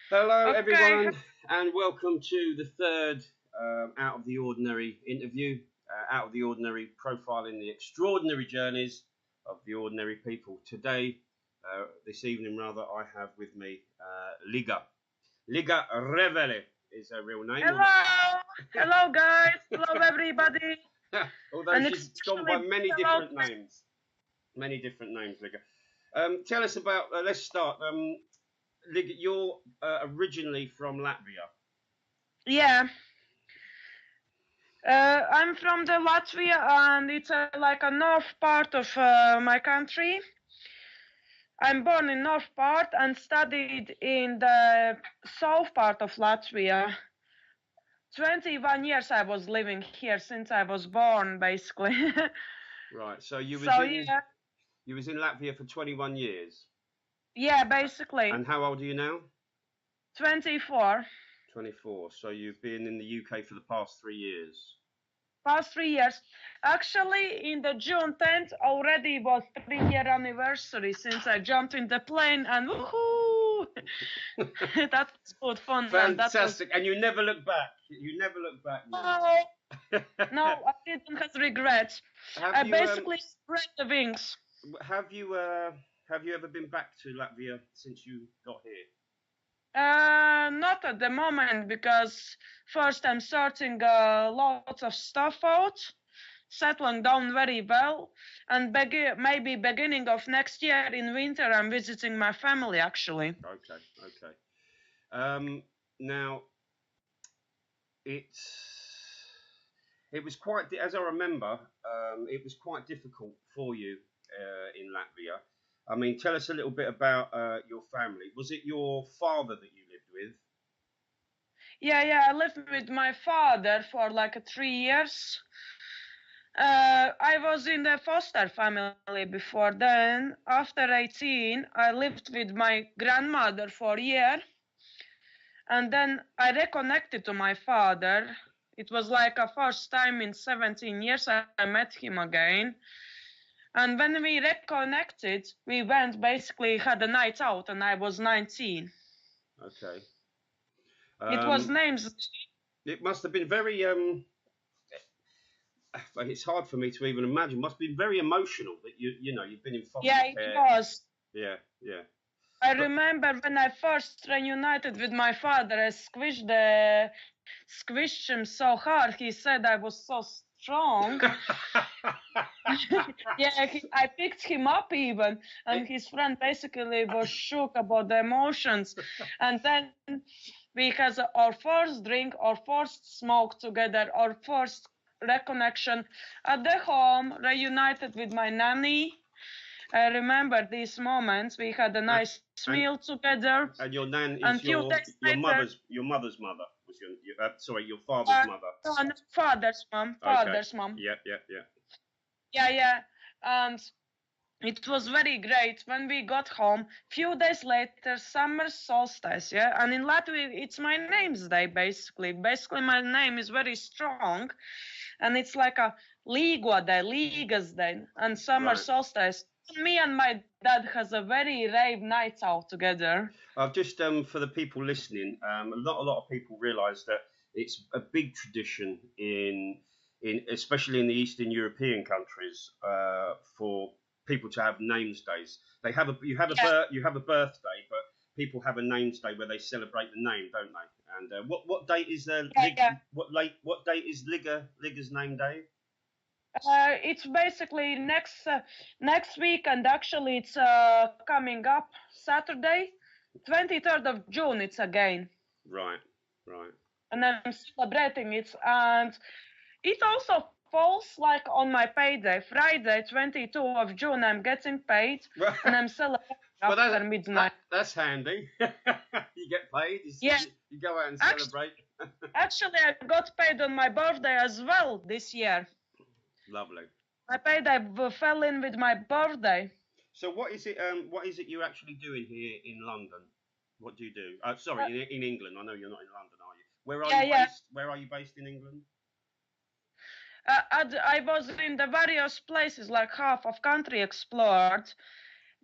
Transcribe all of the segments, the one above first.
Hello, Okay, everyone, and welcome to the third Out of the Ordinary interview. Out of the Ordinary, profiling the extraordinary journeys of the ordinary people. Today, this evening, rather, I have with me Liga. Liga Revele is her real name. hello, hello guys, hello everybody, Although and she's gone by especially many hello. different names. Many different names, Liga. Tell us about, let's start. Liga, you're originally from Latvia. Yeah, I'm from the Latvia, and it's like a north part of my country. I'm born in north part and studied in the south part of Latvia. 21 years I was living here since I was born, basically. Right. So you was So in yeah, you was in Latvia for 21 years. yeah, basically And how old are you now? 24. 24. So you've been in the UK for the past 3 years. Past 3 years. Actually, in the June 10th already was 3-year anniversary since I jumped in the plane and woohoo! That was good fun and that was Fantastic. And you never look back. You never look back now. no, no, I didn't have regrets. I have you basically spread the wings. have you have you ever been back to Latvia since you got here? Not at the moment because first I'm sorting lots of stuff out, settling down very well, and maybe beginning of next year in winter I'm visiting my family actually. Okay, okay. Now it was quite, as I remember, it was quite difficult for you in Latvia. I mean, tell us a little bit about your family. Was it your father that you lived with? Yeah, I lived with my father for like 3 years. I was in the foster family before then. After 18, I lived with my grandmother for a year. And then I reconnected to my father. It was like a first time in 17 years I met him again. And when we reconnected, we went basically had a night out and I was 19. Okay. It was Um, names. it must have been very. It's hard for me to even imagine. It must have been very emotional that you've been in foster Yeah, it care. was. Yeah, yeah. I But remember when I first reunited with my father, I squished him so hard. He said I was so strong. Yeah, I picked him up even, and his friend basically was shook about the emotions. And then we had our first drink, our first smoke together, our first reconnection at the home, reunited with my nanny. I remember these moments. We had a nice and meal together, and your nan and is few days your later, mother's mother was sorry, your father's mother. no, father's mom, Okay. father's mom. Yeah. Yeah, and it was very great when we got home. Few days later, summer solstice, yeah, and in Latvia it's my name's day basically. Basically, my name is very strong, and it's like a Liga day, Liga's day, and summer Right. solstice. Me and my dad has a very rave night out together. I've just for the people listening, not a lot of people realise that it's a big tradition in especially in the Eastern European countries for people to have names days. They have a Yeah, you have a birthday, but people have a names day where they celebrate the name, don't they? And what date is yeah. what date is Liga's name day? It's basically next week, and actually it's coming up Saturday, 23rd of June. It's again, Right, right. and I'm celebrating it, and it also falls like on my payday, Friday, 22 of June. I'm getting paid, and I'm celebrating Well, after midnight. that's handy. You get paid. Yeah, You go out and actually, celebrate. actually, I got paid on my birthday as well this year. Lovely. My payday fell in with my birthday. So what is it? What is it you're actually doing here in London? What do you do? Sorry, Uh, in England. I know you're not in London, are you? Where are you yeah. based? Where are you based in England? I was in the various places, like half of country explored,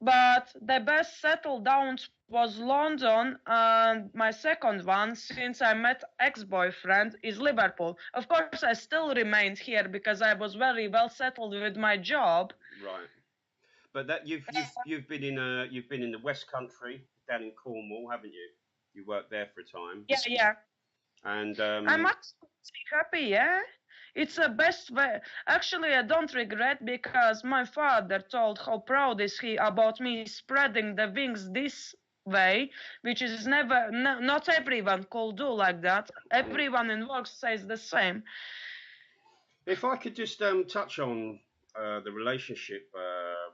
but the best settled down was London, and my second one, since I met ex-boyfriend, is Liverpool. Of course, I still remained here because I was very well settled with my job. Right. But that you've been in the West Country down in Cornwall, haven't you? You worked there for a time. Yeah, yeah. And I'm actually happy, yeah. It's the best way. Actually, I don't regret because my father told how proud is he about me spreading the wings this way, which is never, not everyone could do like that. Everyone in work says the same. if I could just touch on the relationship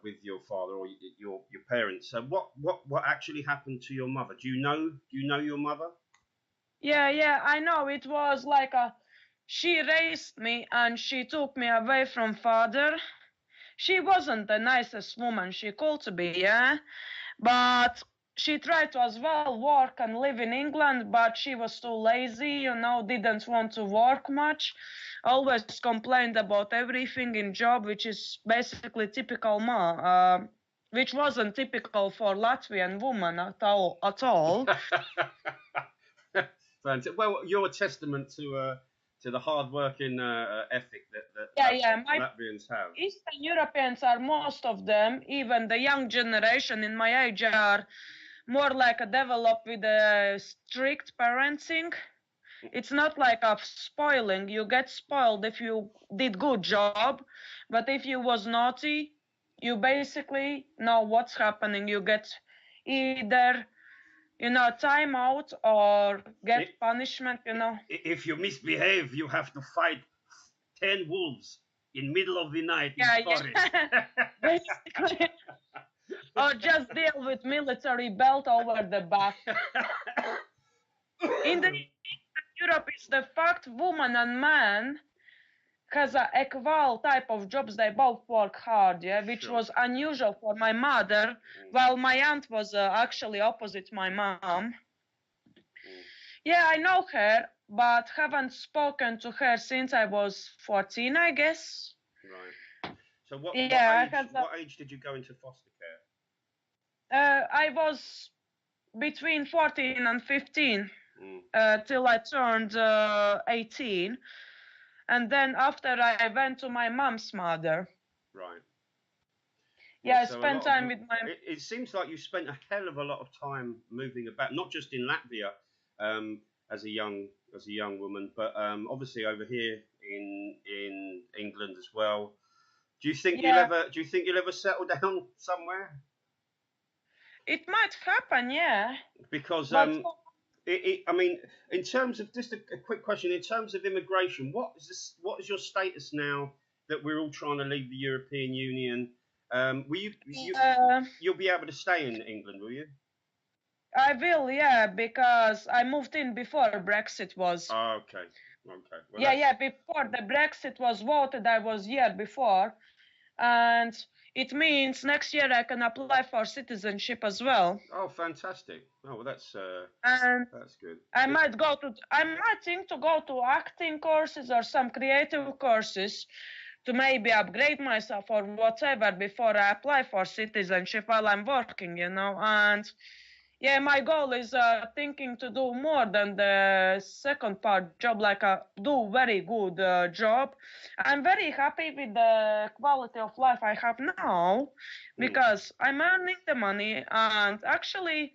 with your father or your parents, what actually happened to your mother? Do you know your mother? Yeah, yeah, I know. It was like she raised me and she took me away from father. She wasn't the nicest woman she could be, yeah, but she tried to as well work and live in England, but she was too lazy, didn't want to work much, always complained about everything in job, which is basically typical which wasn't typical for Latvian woman at all. Well, you're a testament to the hard working ethic that Latvians have. Eastern Europeans are most of them, even the young generation in my age are more like a developed with a strict parenting. It's not like a spoiling. You get spoiled if you did good job, but if you was naughty, you basically know what's happening. You get either time out or get punishment. If you misbehave, you have to fight 10 wolves in middle of the night in forest. Yeah. Basically. Or just deal with military belt over the back. In Europe, it's the fact woman and man has a equal type of jobs. They both work hard, yeah, which was unusual for my mother, while my aunt was actually opposite my mom. Yeah, I know her, but haven't spoken to her since I was 14, I guess. Right. So what age did you go into foster care? I was between 14 and 15 till I turned 18. And then after I went to my mom's mother. Right. Yeah, I spent time with my... It seems like you spent a hell of a lot of time moving about, not just in Latvia as a young woman, but obviously over here in England as well. Do you think you'll ever settle down somewhere? It might happen, yeah. Because I mean, in terms of just a quick question, in terms of immigration, what is your status now that we're all trying to leave the European Union? You'll be able to stay in England, will you? I will, yeah, because I moved in before Brexit was. Oh, okay. Well, yeah, before the Brexit was voted, I was here before, and it means next year I can apply for citizenship as well. Oh, fantastic! Oh, well, that's good. I might think to go to acting courses or some creative courses to maybe upgrade myself or whatever before I apply for citizenship while I'm working, and yeah, my goal is thinking to do more than the second part job, like do very good job. I'm very happy with the quality of life I have now because I'm earning the money, and actually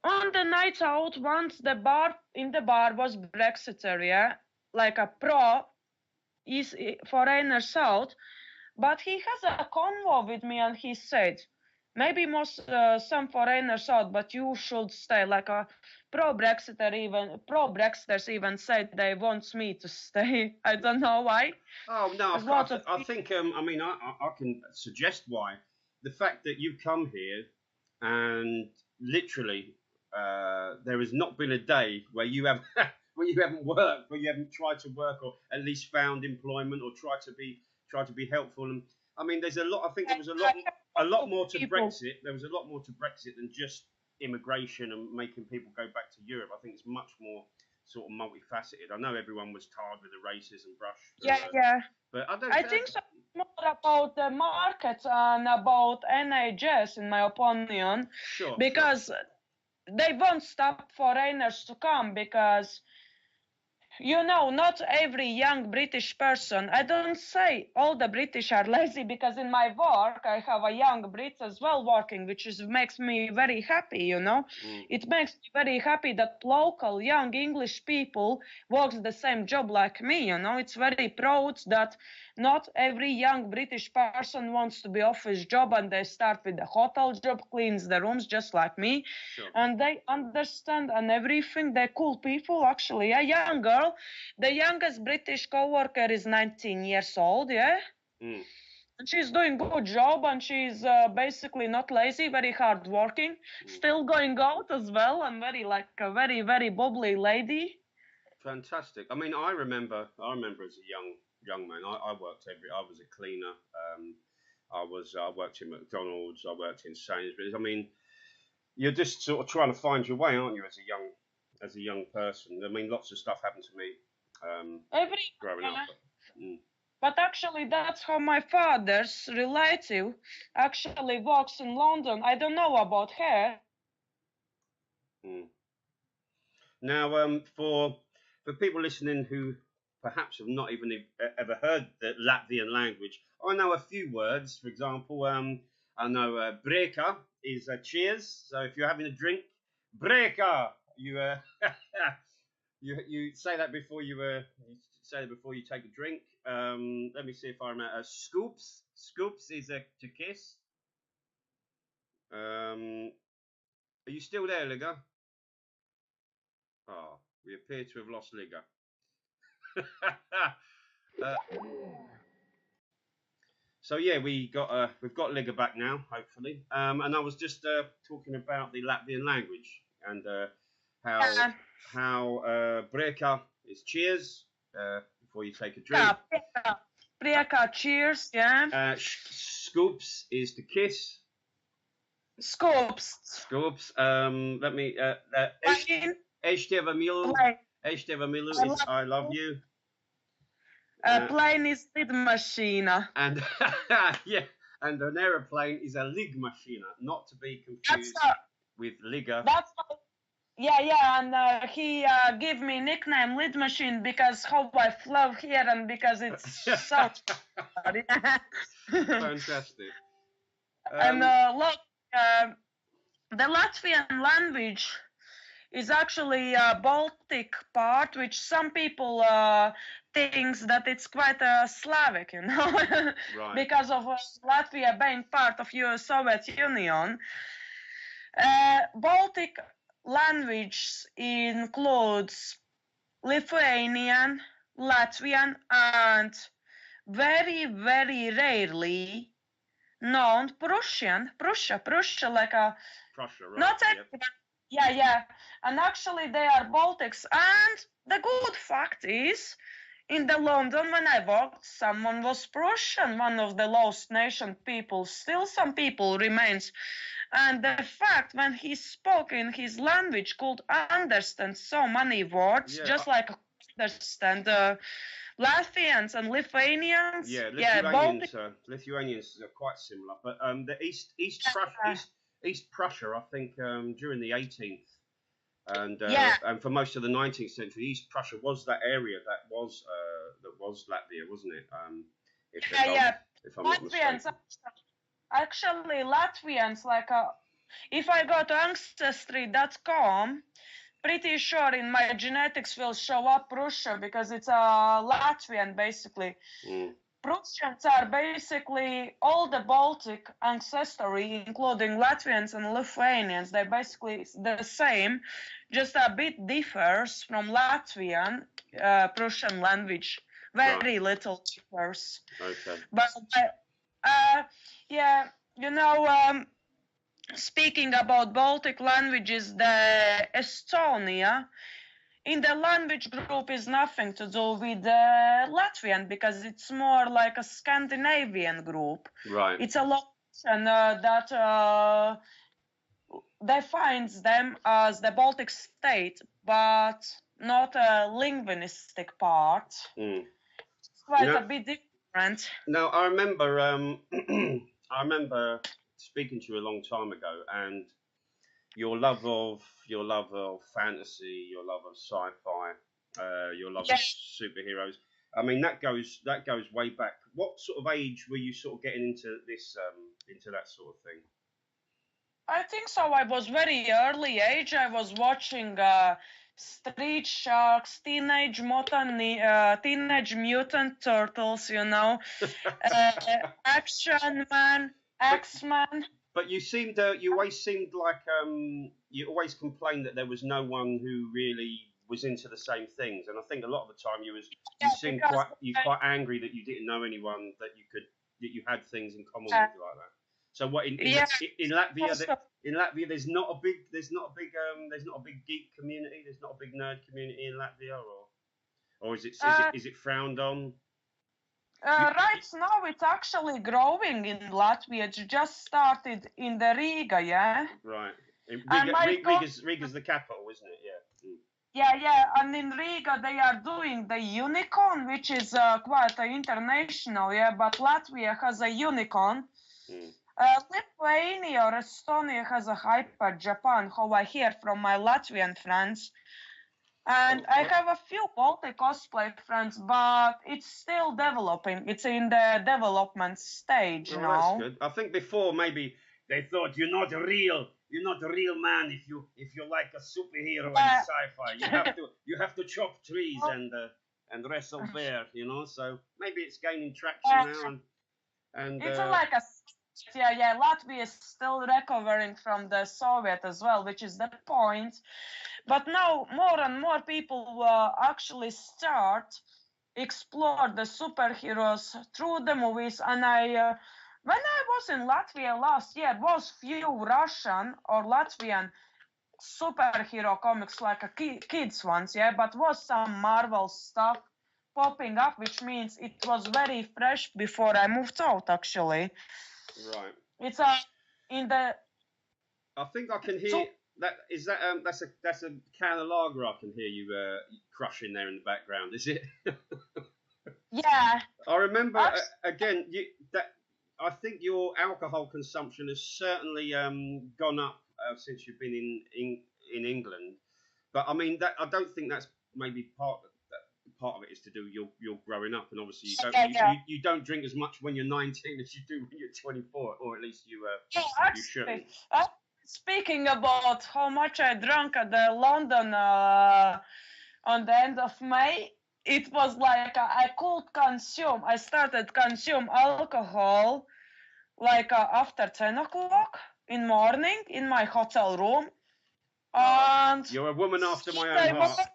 on the nights out, once the bar was Brexit area, like a pro is foreigners out, but he has a convo with me and he said, maybe some foreigners out, but you should stay. Like a pro-Brexiters even said they want me to stay. I don't know why. Oh no, I think I can suggest why. The fact that you come here and literally there has not been a day where you have where you haven't worked, where you haven't tried to work or at least found employment or tried to be helpful. And I mean, there's a lot. I think there was a lot more to Brexit. There was a lot more to Brexit than just immigration and making people go back to Europe. I think it's much more sort of multifaceted. I know everyone was tarred with a racist and brush. Yeah. But I think so. more about the market and about NHS, in my opinion, Sure. because they won't stop foreigners to come because, you know, not every young British person, I don't say all the British are lazy, because in my work I have a young Brit as well working, which makes me very happy, you know. It makes me very happy that local young English people works the same job like me, you know. It's very proud that not every young British person wants to be office job and they start with the hotel job, cleans the rooms just like me. Sure. And they understand and everything. They're cool people, actually. A young girl, the youngest British co-worker is 19 years old, yeah? Mm. And she's doing good job, and she's basically not lazy, very hard working, still going out as well, and very like a very, very bubbly lady. Fantastic. I mean, I remember as a young man, I worked I was a cleaner. I worked in McDonald's. I worked in Sainsbury's. I mean, you're just sort of trying to find your way, aren't you, as a young person? I mean, lots of stuff happened to me growing up. But actually, that's how my father's relative actually works in London. I don't know about her. Now, for people listening who perhaps have not even ever heard the Latvian language, I know a few words. For example, I know breka is cheers. So if you're having a drink, breka, you you say that before you take a drink. Let me see if I remember. Scoops is to kiss. Are you still there, Liga? Oh, we appear to have lost Liga. So yeah, we've got Liga back now, hopefully. And I was just talking about the Latvian language and how breka is cheers before you take a drink. Breka, cheers, yeah. Scoops is to kiss. Scoops. Let me. Ešteva milu is I love you. Plane is lidmašīna. And yeah, and an aeroplane is a ligmašīna, not to be confused with Liga. Yeah, and he gave me nickname Lid Machine because how I flow here and because it's so fantastic. And look, the Latvian language is actually a Baltic part, which some people thinks that it's quite Slavic, you know, right. Because of Latvia being part of Soviet Union. Baltic language includes Lithuanian, Latvian, and very, very rarely known Prussian, like a Prussia, right? Not yeah, and actually they are Baltics. And the good fact is, in the London when I worked, someone was Prussian, one of the Lost Nation people. Still, some people remains. And the fact when he spoke in his language could understand so many words, just like understand Latvians and Lithuanians. Lithuanians are quite similar, but the East Prussia, I think, during the 18th and for most of the 19th century, East Prussia was that area that was Latvia, wasn't it? If I'm not mistaken. Actually, Latvians, like, if I go to ancestry.com, pretty sure in my genetics will show up Prussia because it's a Latvian, basically. Prussians are basically all the Baltic ancestry, including Latvians and Lithuanians. They're basically the same, just a bit differs from Latvian, Prussian language. Very little differs. Okay. But yeah, you know, speaking about Baltic languages, the Estonia in the language group is nothing to do with Latvian because it's more like a Scandinavian group. Right. It's a location that defines them as the Baltic state, but not a linguistic part. It's quite a bit different friend. Now I remember, I remember speaking to you a long time ago, and your love of fantasy, your love of sci-fi, your love of superheroes. I mean, that goes way back. What sort of age were you sort of getting into this, into that sort of thing? I think so. I was very early age. I was watching Street Sharks, Teenage Mutant Turtles, you know, Action Man, X-Men. But you seemed, you always seemed like, you always complained that there was no one who really was into the same things, and I think a lot of the time you seemed quite angry that you didn't know anyone that you had things in common with like that. So what in Latvia there's not a big geek community, there's not a big nerd community in Latvia, or is it frowned on? Right now it's actually growing in Latvia. It just started in the Riga, yeah. Right. Riga's the capital, isn't it? Yeah. Mm. Yeah, and in Riga they are doing the unicorn, which is quite international, yeah. But Latvia has a unicorn. Mm. Lithuania or Estonia has a hyper Japan, how I hear from my Latvian friends. And I have a few Baltic cosplay friends, but it's still developing. It's in the development stage now. That's good. I think before maybe they thought you're not a real man if you like a superhero and sci-fi. You have to chop trees and wrestle bear, you know. So maybe it's gaining traction now. And it's like a Latvia is still recovering from the Soviet as well, which is the point. But now more and more people actually start explore the superheroes through the movies. And when I was in Latvia last year, was few Russian or Latvian superhero comics like a kids ones, yeah, but was some Marvel stuff popping up, which means it was very fresh before I moved out actually. Right. It's in the. I think I can hear that's a can of lager. I can hear you crushing there in the background. Is it? Yeah. I remember again. I think your alcohol consumption has certainly gone up since you've been in England. But I mean, I don't think that's maybe part of it is to do your growing up, and obviously you don't drink as much when you're 19 as you do when you're 24, or at least you shouldn't. Speaking about how much I drank at the London on the end of May, it was like I started consume alcohol like after 10 o'clock in morning in my hotel room. And you're a woman after my own heart.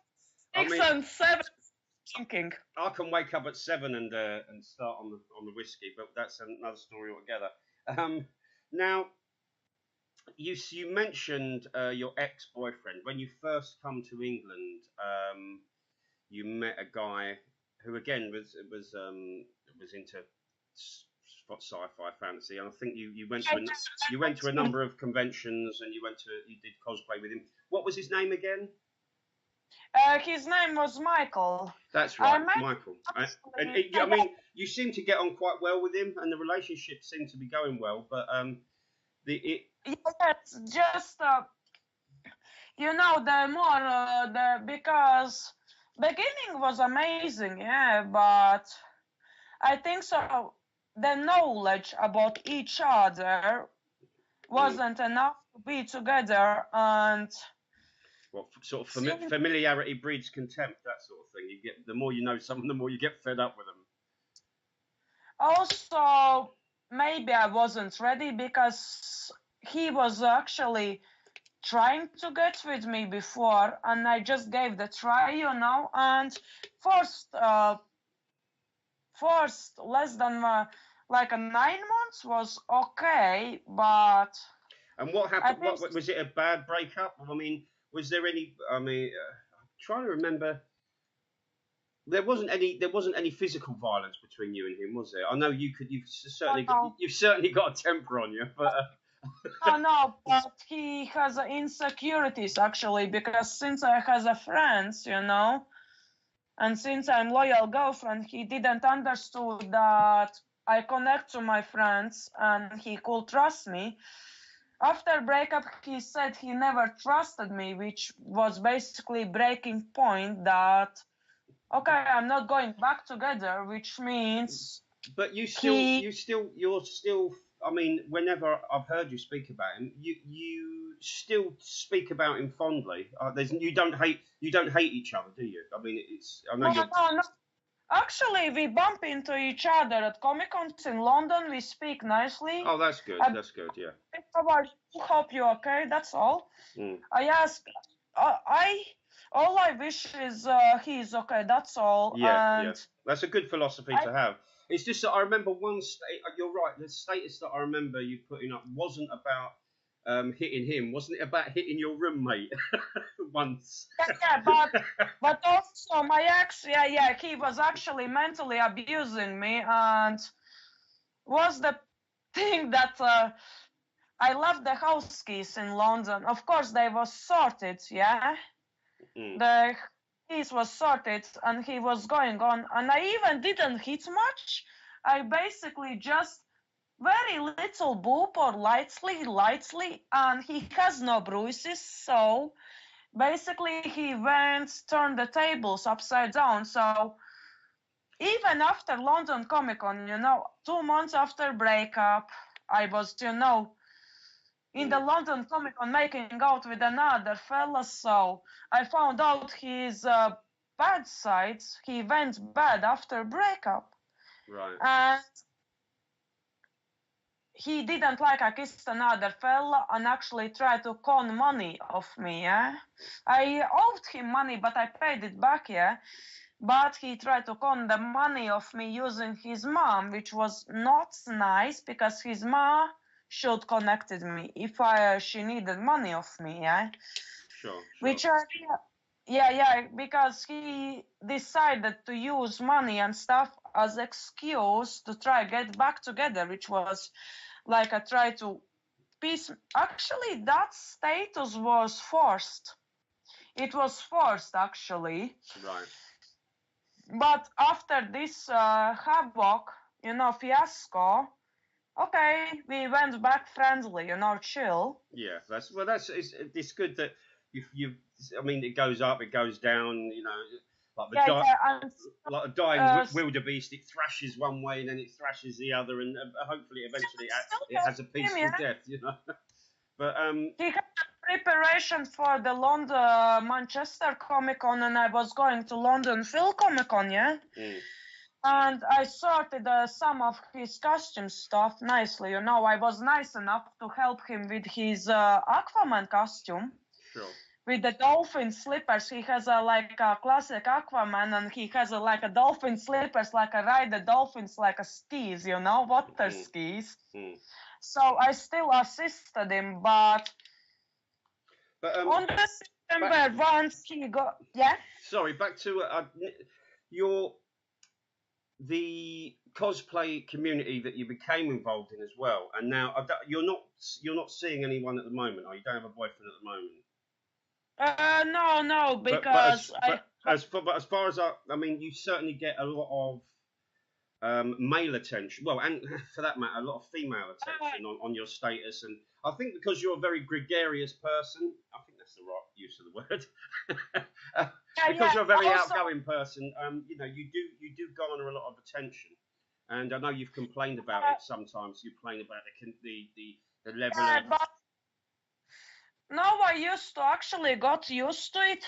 6 and 7 drinking. I can wake up at 7 and start on the whiskey, but that's another story altogether. Now, you mentioned your ex-boyfriend when you first come to England. You met a guy who again was into sci-fi fantasy, and I think you went to a number of conventions and you did cosplay with him. What was his name again? His name was Michael. That's right, Michael. I mean, you seem to get on quite well with him, and the relationship seemed to be going well. But it's just you know, because beginning was amazing, yeah, but I think so. The knowledge about each other wasn't enough to be together, and. What sort of familiarity breeds contempt, that sort of thing. You get the more you know someone, the more you get fed up with them. Also, maybe I wasn't ready because he was actually trying to get with me before, and I just gave the try, you know. And first less than like 9 months was okay, but. And what happened? What was it? A bad breakup? I mean. Was there any? I'm trying to remember. There wasn't any physical violence between you and him, was there? I know you've certainly got a temper on you, but. Oh no, but he has insecurities actually, because since I has a friends, you know, And since I'm loyal girlfriend, he didn't understood that I connect to my friends and he could trust me. After breakup, he said he never trusted me, which was basically breaking point that, okay, I'm not going back together, which means But you're still. I mean, whenever I've heard you speak about him, you still speak about him fondly. You don't hate each other, do you? I mean, I know you're. No. Actually, we bump into each other at Comic Cons in London. We speak nicely. Oh, that's good. That's good. Yeah. Hope you okay. That's all. Mm. I ask. All I wish is he's okay. That's all. Yeah, And that's a good philosophy to have. It's just that I remember you're right. The status that I remember you putting up wasn't about hitting him, wasn't it? About hitting your roommate once. Yeah, but also my ex, he was actually mentally abusing me, and was the thing that I left the house keys in London. Of course, they was sorted, yeah. The keys was sorted, and he was going on, and I even didn't hit much. I basically just very little boop or lightly, and he has no bruises, so basically he turned the tables upside down. So even after London Comic Con, 2 months after breakup, I was, in the London Comic Con making out with another fella. So I found out his bad sides. He went bad after breakup. Right. And he didn't like I kissed another fella and actually tried to con money off me, yeah? I owed him money, but I paid it back, yeah? But he tried to con the money off me using his mom, which was not nice because his mom should connected me if she needed money off me, yeah? Sure. Which because he decided to use money and stuff as excuse to try get back together, which was like I try to peace. Actually, that status was forced. It was forced, actually. Right. But after this havoc, fiasco, okay, we went back friendly, chill. Yeah, it's good that I mean, it goes up, it goes down, like a dying wildebeest, it thrashes one way and then it thrashes the other, and hopefully eventually it has a peaceful death, But he had preparation for the London Manchester Comic Con, and I was going to London Phil Comic Con, yeah. And I sorted some of his costume stuff nicely, I was nice enough to help him with his Aquaman costume. Sure. With the dolphin slippers. He has a classic Aquaman, and he has a dolphin slippers, like a ride the dolphins like a skis, water skis. So I still assisted him, but on the September once he got Sorry, back to the cosplay community that you became involved in as well, and now you're not seeing anyone at the moment, or you don't have a boyfriend at the moment. No, because as far as I mean, you certainly get a lot of male attention. Well, and for that matter, a lot of female attention on your status. And I think because you're a very gregarious person, I think that's the right use of the word. Because you're a very outgoing person, you do garner a lot of attention. And I know you've complained about it sometimes. You complain about the level of. No, I got used to it,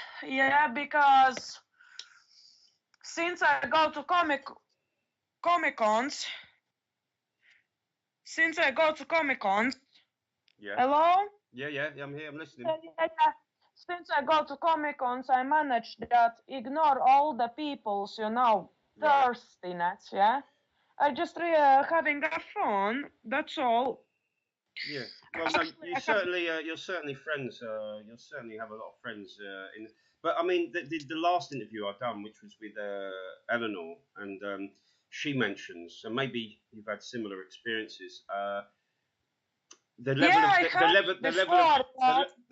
because since I go to Comic Cons, Yeah. Hello? Yeah, I'm here, I'm listening. Since I go to Comic Cons, I manage that ignore all the people's, thirstiness, yeah? I just having a fun, that's all. Yeah, well, no, you're certainly friends. You'll certainly have a lot of friends in. But I mean, the last interview I've done, which was with Eleanor, and she mentions, and maybe you've had similar experiences. The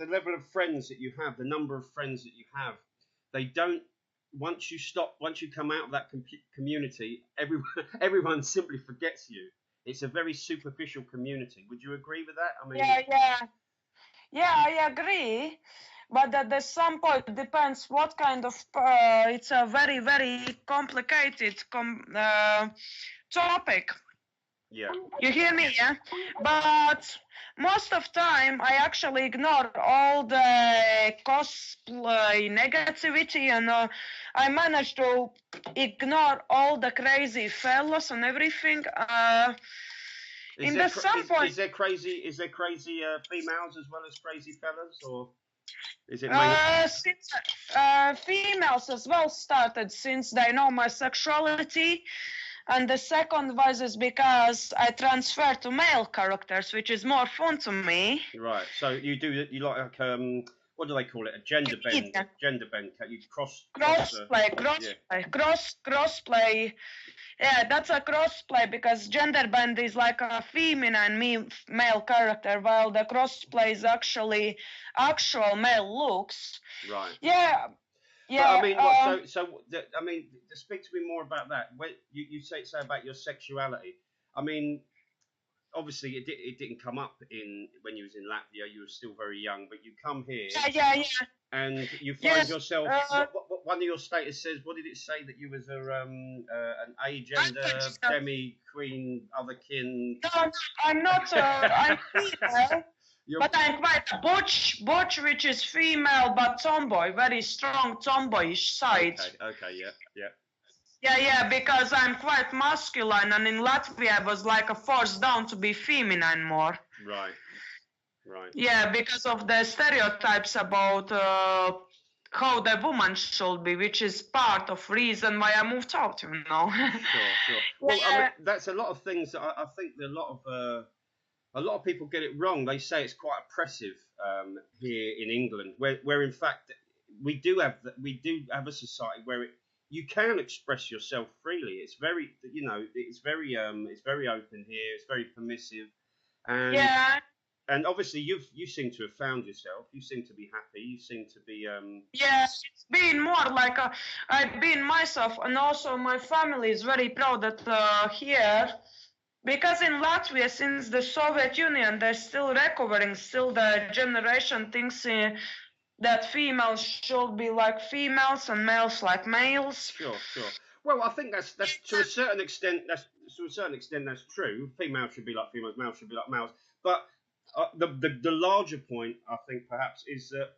level of friends that you have, the number of friends that you have, they don't once you come out of that community, everyone simply forgets you. It's a very superficial community. Would you agree with that? I mean, yeah, I agree. But at the some point, it depends what kind of. It's a very, very complicated topic. yeah. You hear me, yeah? But most of time, I actually ignore all the cosplay negativity, and I manage to ignore all the crazy fellas and everything. Is there crazy females as well as crazy fellas, or is it mainly? Since females as well started since they know my sexuality. And the second was is because I transfer to male characters, which is more fun to me. Right. So you like what do they call it? A gender bend. Yeah. Gender bend. You crossplay. Yeah, that's a crossplay because gender bend is like a feminine male character, while the crossplay is actually actual male looks. Right. Yeah. Yeah. But I mean, I mean, speak to me more about that. When you say about your sexuality, I mean, obviously it didn't come up when you was in Latvia. You were still very young, but you come here. Yeah. And you find yourself. What one of your status says. What did it say that you was an agender, demi queen, otherkin? No, I'm not. I'm female. But I'm quite butch, which is female, but tomboy, very strong tomboyish side. Okay, yeah. Yeah, because I'm quite masculine, and in Latvia I was like forced down to be feminine more. Right. Yeah, because of the stereotypes about how the woman should be, which is part of reason why I moved out, you know. Sure. Well, I mean, that's a lot of things that I think that a lot of people get it wrong. They say it's quite oppressive here in England, where in fact we do have a society where you can express yourself freely. It's very, it's very open here. It's very permissive, and and obviously you seem to have found yourself. You seem to be happy. You seem to be Yeah, it's been more like I've been myself, and also my family is very proud that here. Because in Latvia, since the Soviet Union, they're still recovering. Still, the generation thinks that females should be like females and males like males. Sure. Well, I think that's to a certain extent. That's true. Females should be like females. Males should be like males. But the larger point, I think, perhaps, is that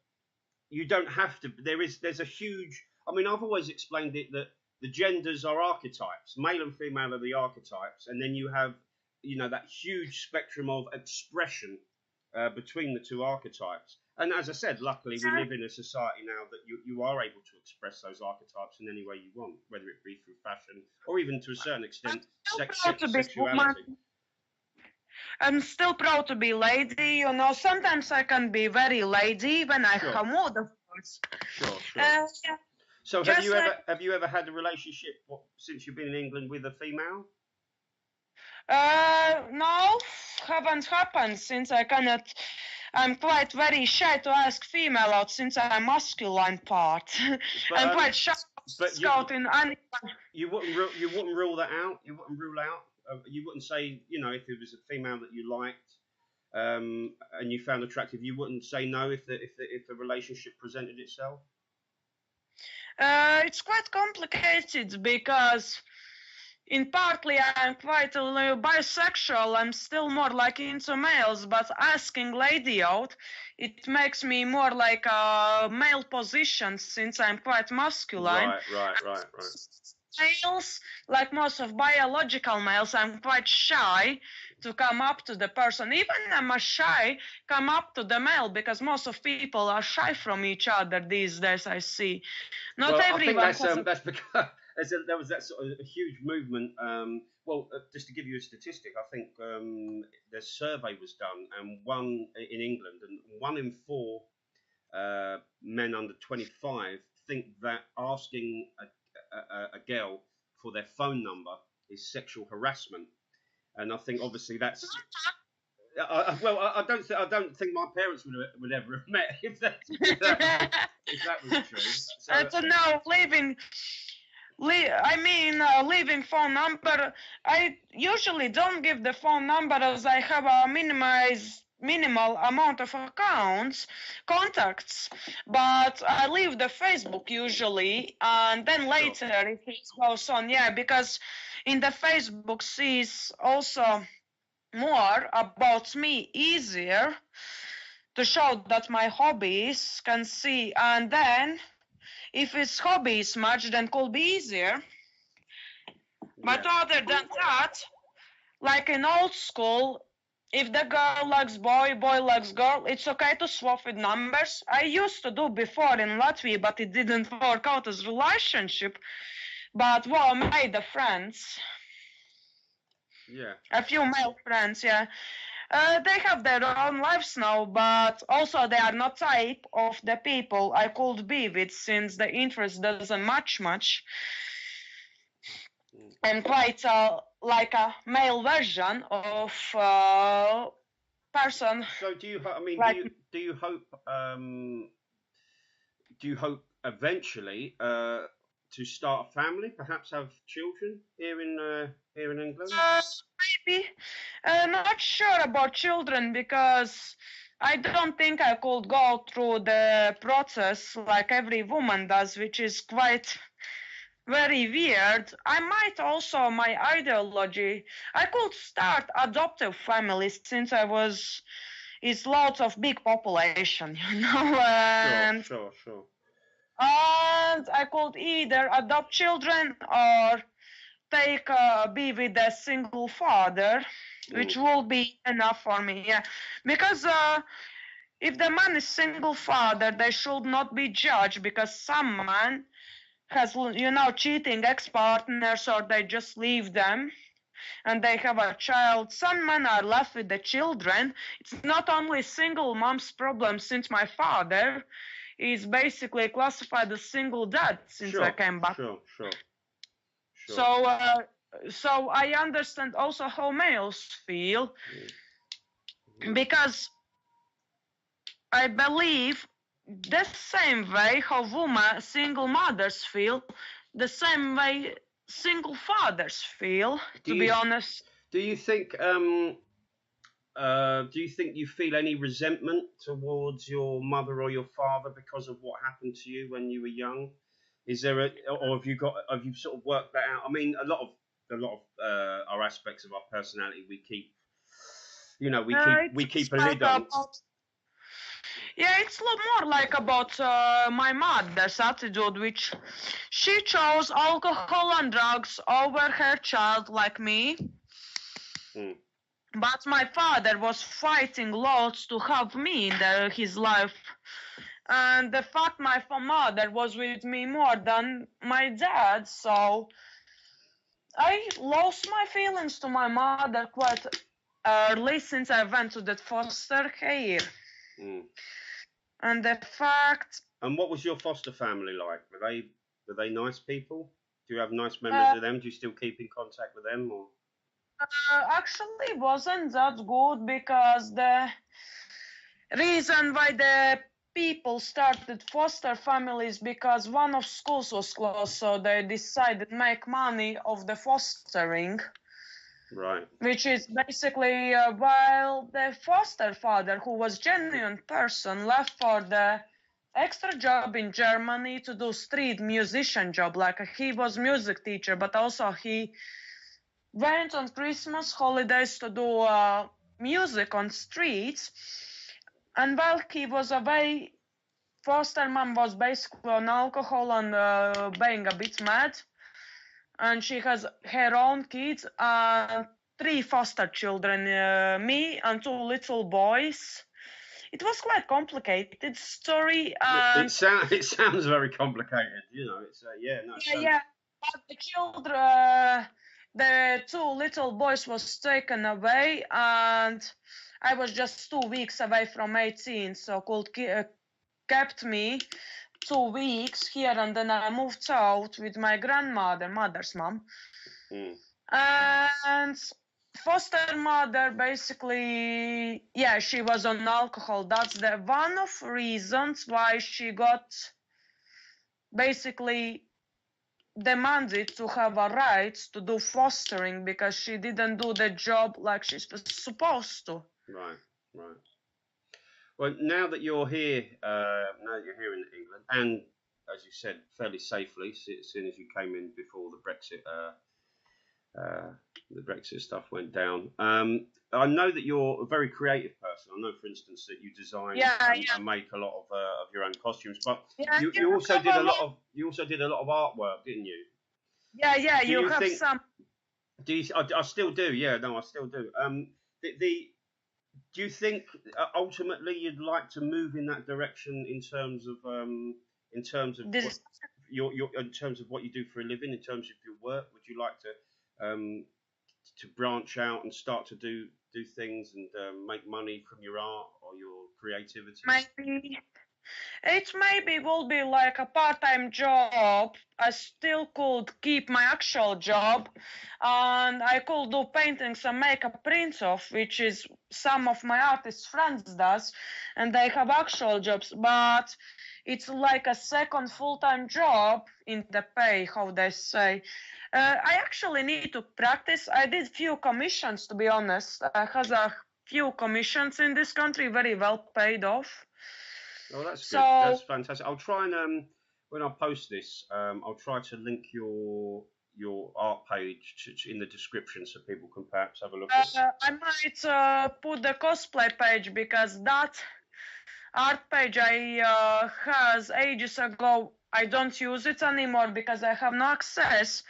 you don't have to. There's a huge. I mean, I've always explained it that the genders are archetypes. Male and female are the archetypes, and then you have, that huge spectrum of expression between the two archetypes. And as I said, luckily we live in a society now that you are able to express those archetypes in any way you want, whether it be through fashion or even to a certain extent sexuality. I'm still proud to be lady. Sometimes I can be very lady when I have mood, of course. Sure. Yeah. So have you ever had a relationship since you've been in England with a female? No, haven't happened since I cannot. I'm quite very shy to ask female out since I'm masculine part. I'm quite shy to scout in anyone. You wouldn't rule that out. You wouldn't rule out. You wouldn't say, if it was a female that you liked and you found attractive, you wouldn't say no if the relationship presented itself. It's quite complicated because partly I'm quite bisexual. I'm still more like into males, but asking lady out, it makes me more like a male position since I'm quite masculine. Right. Males, like most of biological males, I'm quite shy to come up to the person. Even I'm shy come up to the male because most of people are shy from each other these days. I see. Not everyone. I think that's because there was that sort of a huge movement. Just to give you a statistic, I think the survey was done, and one in England, and 1 in 4 men under 25 think that asking a girl for their phone number is sexual harassment, and I think obviously that's. I don't think my parents would ever have met if that. if that was true. So, and so now leaving phone number. I usually don't give the phone number as I have a minimal amount of contacts, but I leave the Facebook usually, and then later if it goes on, because in the Facebook sees also more about me, easier to show that my hobbies can see, and then if his hobbies match, then could be easier. But other than that, like in old school, if the girl likes boy, boy likes girl, it's okay to swap with numbers. I used to do before in Latvia, but it didn't work out as relationship. But I made the friends. Yeah. A few male friends, yeah. They have their own lives now, but also they are not type of the people I could be with, since the interest doesn't match much. I'm quite like a male version of person. So do you? I mean, like, do you hope? Do you hope eventually to start a family, perhaps have children here in England? Maybe. Not sure about children, because I don't think I could go through the process like every woman does, which is quite very weird. I might also, my ideology, I could start adoptive families, since it's lots of big population, and Sure. and I could either adopt children or be with a single father, which will be enough for me, because if the man is single father, they should not be judged, because some man has cheating ex-partners, or they just leave them and they have a child. Some men are left with the children. It's not only single mom's problem, since my father is basically classified as single dad since I came back. Sure. So I understand also how males feel, because I believe the same way how single mothers feel, the same way single fathers feel, to be honest. Do you think you feel any resentment towards your mother or your father because of what happened to you when you were young? Is there or have you sort of worked that out? I mean, a lot of our aspects of our personality we keep a lid on. Yeah, it's a lot more like about my mother's attitude, which she chose alcohol and drugs over her child like me. But my father was fighting lots to have me in his life. And the fact my mother was with me more than my dad, so I lost my feelings to my mother quite early, since I went to that foster care. And the fact. And what was your foster family like? Were they nice people? Do you have nice memories of them? Do you still keep in contact with them, or? Actually, wasn't that good, because the reason why the people started foster families, because one of schools was closed, so they decided to make money of the fostering. Right. Which is basically while the foster father, who was genuine person, left for the extra job in Germany to do street musician job. Like he was music teacher, but also he went on Christmas holidays to do music on streets. And while he was away, foster mom was basically on alcohol and being a bit mad. And she has her own kids, 3 foster children, me and 2 little boys. It was quite complicated story. It sounds very complicated, It's But the children, the 2 little boys was taken away, and I was just 2 weeks away from 18, so kept me 2 weeks here, and then I moved out with my grandmother, mother's mom. And foster mother basically, she was on alcohol. That's the one of reasons why she got basically demanded to have a right to do fostering because she didn't do the job like she's supposed to. Right, right. Well, now that you're here, in England, and as you said, fairly safely, as soon as you came in before the Brexit stuff went down. I know that you're a very creative person. I know, for instance, that you design and make a lot of your own costumes, but you also did a lot of artwork, didn't you? Yeah. You have some. Do you? I still do. Yeah, no, I still do. Do you think ultimately you'd like to move in that direction in terms of in terms of what you do for a living, in terms of your work? Would you like to branch out and start to do things and make money from your art or your creativity? Maybe. It maybe will be like a part-time job. I still could keep my actual job, and I could do paintings and make a print off, which is some of my artist friends does, and they have actual jobs. But it's like a second full-time job in the pay, how they say. I actually need to practice. I did few commissions, to be honest. I has a few commissions in this country, very well paid off. Oh, that's good. That's fantastic. I'll try and when I post this, I'll try to link your art page in the description so people can perhaps have a look at it. I might put the cosplay page because that art page I has ages ago. I don't use it anymore because I have no access.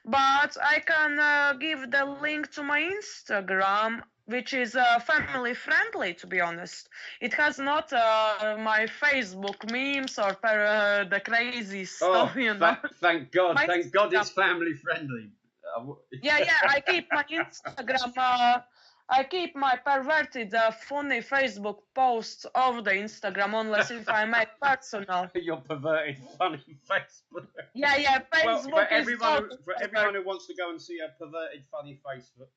But I can give the link to my Instagram, which is family friendly, to be honest. It has not my Facebook memes or the crazy stuff, you know. Thank God, thank God it's family friendly. Yeah, I keep my Instagram. I keep my perverted, funny Facebook posts over the Instagram, unless if I make personal. Your perverted, funny Facebook. Yeah, Facebook for everyone who wants to go and see a perverted, funny Facebook,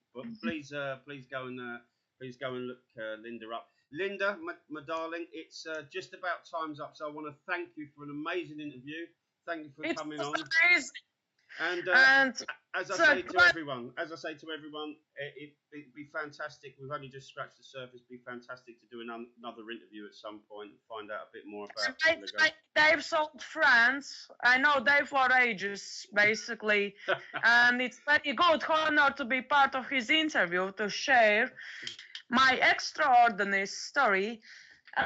please go and look Linda up. Linda, my darling, it's just about time's up, so I want to thank you for an amazing interview. Thank you for coming on. Amazing. And as I say to everyone, it'd be fantastic. We've only just scratched the surface. It'd be fantastic to do another interview at some point and find out a bit more about Dave's old friends. I know Dave for ages, basically, and it's very good honor to be part of his interview to share my extraordinary story.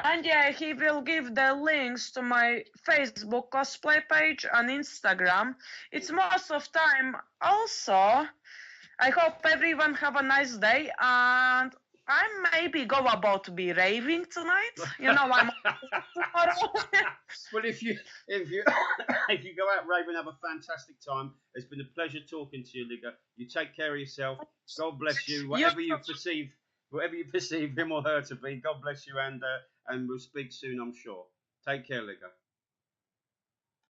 And yeah, he will give the links to my Facebook cosplay page and Instagram. It's most of time. Also, I hope everyone have a nice day, and I maybe go about to be raving tonight. You know, I'm tomorrow. Well, if you go out raving, have a fantastic time. It's been a pleasure talking to you, Liga. You take care of yourself. God bless you. Whatever you perceive him or her to be, God bless you, and we'll speak soon, I'm sure. Take care, Liga.